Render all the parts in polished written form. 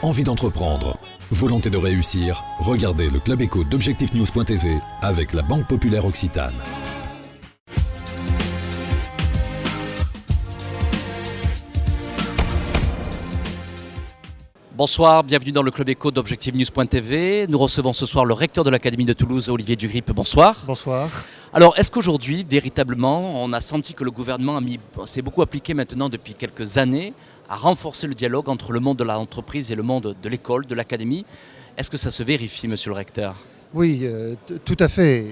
Envie d'entreprendre, volonté de réussir, regardez le Club Éco d'Objectifnews.tv avec la Banque Populaire Occitane. Bonsoir, bienvenue dans le Club Éco d'Objectifnews.tv. Nous recevons ce soir le recteur de l'Académie de Toulouse, Olivier Dugrip. Bonsoir. Bonsoir. Alors, est-ce qu'aujourd'hui, véritablement, on a senti que le gouvernement s'est beaucoup appliqué maintenant depuis quelques années à renforcer le dialogue entre le monde de l'entreprise et le monde de l'école, de l'académie? Est-ce que ça se vérifie, monsieur le recteur? Oui, tout à fait.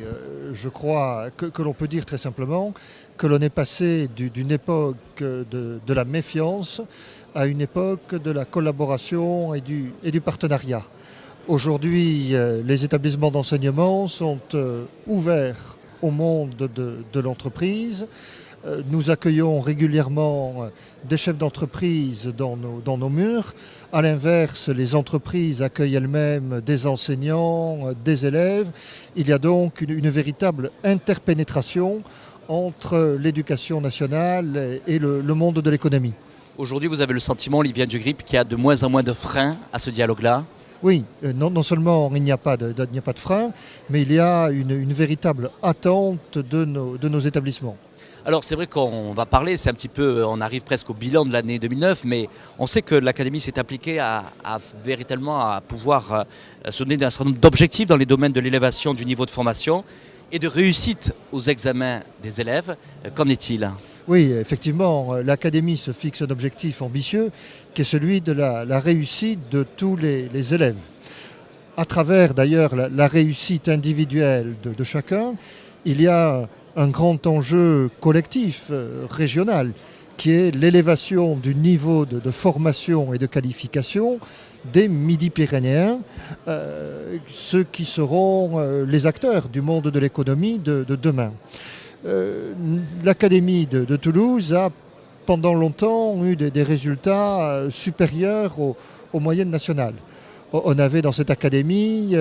Je crois que l'on peut dire très simplement que l'on est passé d'une époque de la méfiance à une époque de la collaboration et du partenariat. Aujourd'hui, les établissements d'enseignement sont ouverts au monde de l'entreprise. Nous accueillons régulièrement des chefs d'entreprise dans nos murs. À l'inverse, les entreprises accueillent elles-mêmes des enseignants, des élèves. Il y a donc une véritable interpénétration entre l'éducation nationale et le monde de l'économie. Aujourd'hui, vous avez le sentiment, Olivier Dugrip, qu'il y a de moins en moins de freins à ce dialogue-là? Oui, non seulement il n'y a pas de frein, mais il y a une véritable attente de nos établissements. Alors c'est vrai qu'on va parler, c'est un petit peu, on arrive presque au bilan de l'année 2009, mais on sait que l'Académie s'est appliquée à véritablement à pouvoir se donner un certain nombre d'objectifs dans les domaines de l'élévation du niveau de formation et de réussite aux examens des élèves. Qu'en est-il ? Oui, effectivement, l'Académie se fixe un objectif ambitieux qui est celui de la réussite de tous les élèves. À travers d'ailleurs la réussite individuelle de chacun, il y a un grand enjeu collectif, régional, qui est l'élévation du niveau de formation et de qualification des Midi-Pyrénéens, ceux qui seront les acteurs du monde de l'économie de demain. L'Académie de Toulouse a pendant longtemps eu des résultats supérieurs aux moyennes nationales. On avait dans cette académie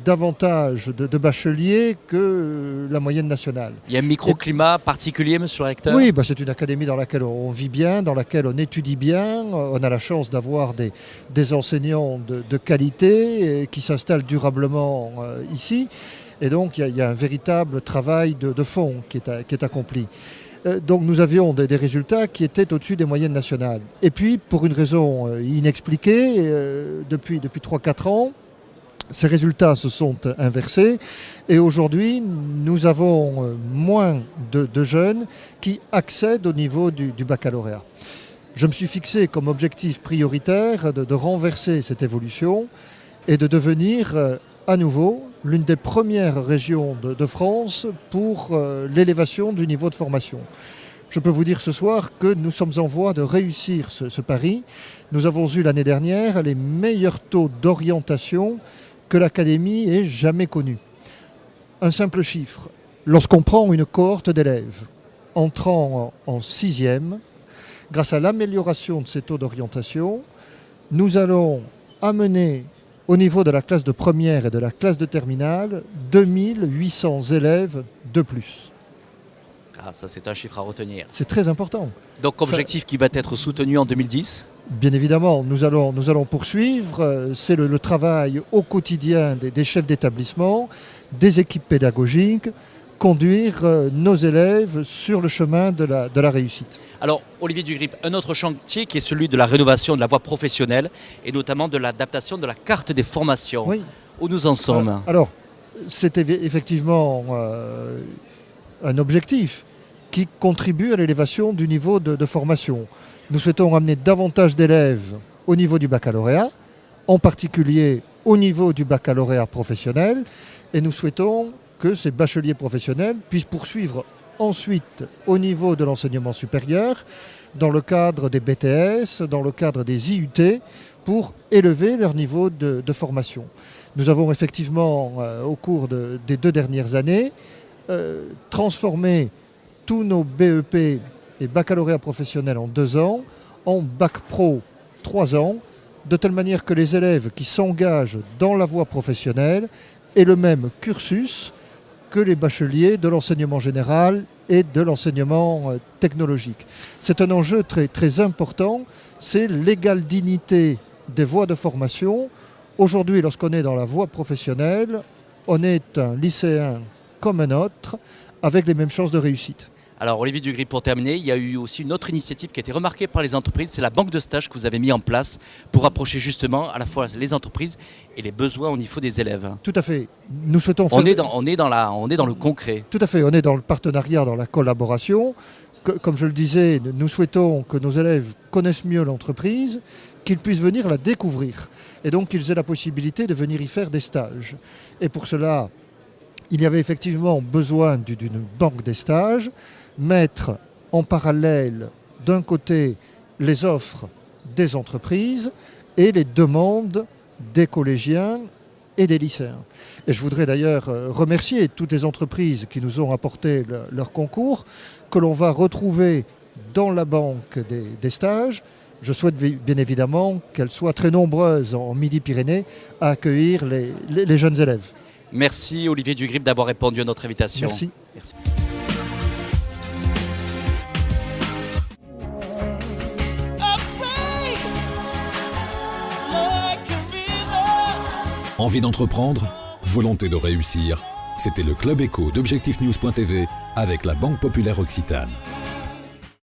davantage de bacheliers que la moyenne nationale. Il y a un microclimat particulier, monsieur le recteur ? Oui, c'est une académie dans laquelle on vit bien, dans laquelle on étudie bien. On a la chance d'avoir des enseignants de qualité qui s'installent durablement ici. Et donc il y a un véritable travail de fond qui est accompli. Donc nous avions des résultats qui étaient au-dessus des moyennes nationales. Et puis, pour une raison inexpliquée, depuis 3-4 ans, ces résultats se sont inversés. Et aujourd'hui, nous avons moins de jeunes qui accèdent au niveau du baccalauréat. Je me suis fixé comme objectif prioritaire de renverser cette évolution et de devenir à nouveau l'une des premières régions de France pour l'élévation du niveau de formation. Je peux vous dire ce soir que nous sommes en voie de réussir ce pari. Nous avons eu l'année dernière les meilleurs taux d'orientation que l'Académie ait jamais connus. Un simple chiffre, lorsqu'on prend une cohorte d'élèves entrant en 6e, grâce à l'amélioration de ces taux d'orientation, nous allons amener au niveau de la classe de première et de la classe de terminale, 2800 élèves de plus. Ah, ça c'est un chiffre à retenir. C'est très important. Donc objectif qui va être soutenu en 2010 ? Bien évidemment, nous allons poursuivre. C'est le travail au quotidien des chefs d'établissement, des équipes pédagogiques, conduire nos élèves sur le chemin de la réussite. Alors, Olivier Dugrip, un autre chantier qui est celui de la rénovation de la voie professionnelle et notamment de l'adaptation de la carte des formations. Oui. Où nous en sommes ? Alors, c'est effectivement un objectif qui contribue à l'élévation du niveau de formation. Nous souhaitons amener davantage d'élèves au niveau du baccalauréat, en particulier au niveau du baccalauréat professionnel, et nous souhaitons que ces bacheliers professionnels puissent poursuivre ensuite au niveau de l'enseignement supérieur, dans le cadre des BTS, dans le cadre des IUT, pour élever leur niveau de formation. Nous avons effectivement, au cours des 2 dernières années, transformé tous nos BEP et baccalauréat professionnel en 2 ans, en bac pro 3 ans, de telle manière que les élèves qui s'engagent dans la voie professionnelle aient le même cursus que les bacheliers de l'enseignement général et de l'enseignement technologique. C'est un enjeu très, très important, c'est l'égale dignité des voies de formation. Aujourd'hui, lorsqu'on est dans la voie professionnelle, on est un lycéen comme un autre, avec les mêmes chances de réussite. Alors Olivier Dugrip, pour terminer, il y a eu aussi une autre initiative qui a été remarquée par les entreprises, c'est la banque de stage que vous avez mis en place pour approcher justement à la fois les entreprises et les besoins au niveau des élèves. Tout à fait. Nous souhaitons On est dans le concret. Tout à fait, on est dans le partenariat, dans la collaboration. Comme je le disais, nous souhaitons que nos élèves connaissent mieux l'entreprise, qu'ils puissent venir la découvrir et donc qu'ils aient la possibilité de venir y faire des stages. Et pour cela, il y avait effectivement besoin d'une banque des stages, mettre en parallèle d'un côté les offres des entreprises et les demandes des collégiens et des lycéens. Et je voudrais d'ailleurs remercier toutes les entreprises qui nous ont apporté leur concours, que l'on va retrouver dans la banque des stages. Je souhaite bien évidemment qu'elles soient très nombreuses en Midi-Pyrénées à accueillir les jeunes élèves. Merci Olivier Dugrip d'avoir répondu à notre invitation. Merci. Merci. Envie d'entreprendre? Volonté de réussir? C'était le Club Éco d'Objectif News.tv avec la Banque Populaire Occitane.